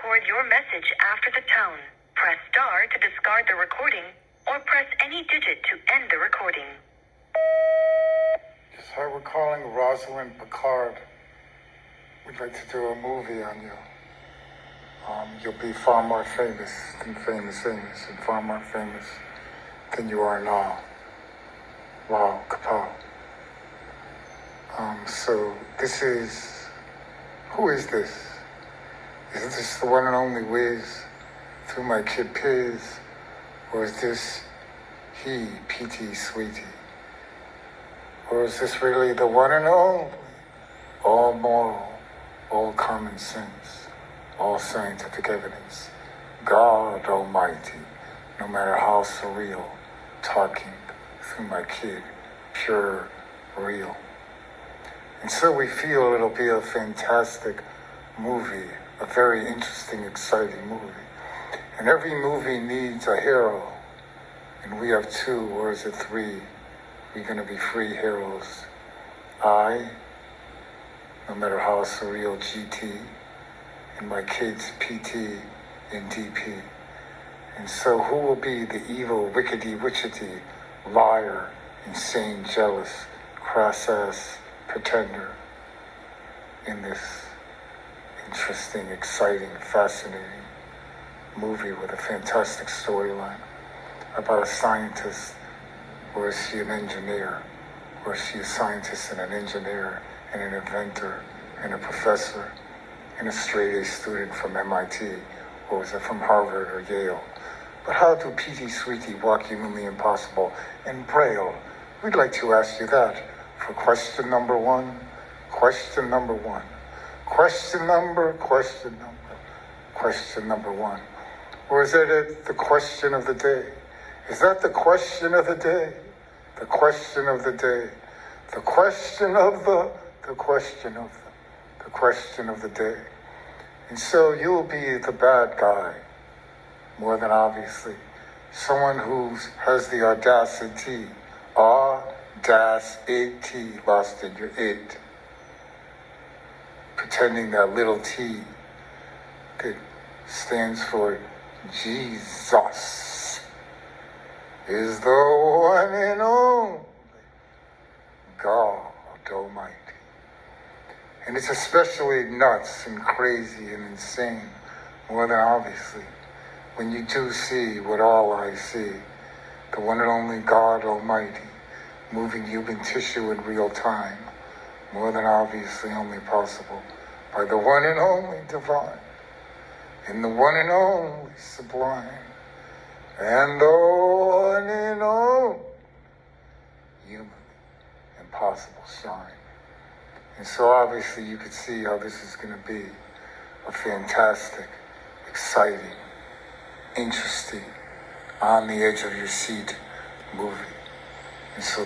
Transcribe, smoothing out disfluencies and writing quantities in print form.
record your message after the tone. Press star to discard the recording, or press any digit to end the recording. Yes, hi, we're calling Rosalin Picard. We'd like to do a movie on you. You'll be far more famous, and far more famous than you are now. Wow, kapow. So this is, who is this? Is this the one and only Wiz through my kid Piz? Or is this he, PT Sweetie? Or is this really the one and only, all moral, all common sense, all scientific evidence, God Almighty, no matter how surreal, talking through my kid, pure, real. And so we feel it'll be a fantastic movie, a very interesting, exciting movie. And every movie needs a hero. And we have two, or is it three? We're going to be free heroes. I, no matter how surreal, GT, and my kids, PT and DP. And so who will be the evil, wickedy, witchety, liar, insane, jealous, crass-ass pretender in this interesting, exciting, fascinating movie with a fantastic storyline about a scientist, or is she an engineer, or is she a scientist and an engineer and an inventor and a professor and a straight-A student from MIT, or was it from Harvard or Yale? But how do PT Sweetie walk humanly impossible and Braille? We'd like to ask you that for question number one. Question number one. Question number one. Or is that the question of the day? Is that the question of the day? The question of the day. The question of the day. And so you'll be the bad guy, more than obviously. Someone who has the audacity, lost in your it. Pretending that little T that stands for Jesus is the one and only God Almighty. And it's especially nuts and crazy and insane, more than obviously, when you do see what all eyes see, the one and only God Almighty moving human tissue in real time, more than obviously only possible by the one and only divine, and the one and only sublime, and the one and only human impossible shine. And so obviously you could see how this is going to be a fantastic, exciting, interesting, on the edge of your seat movie. And so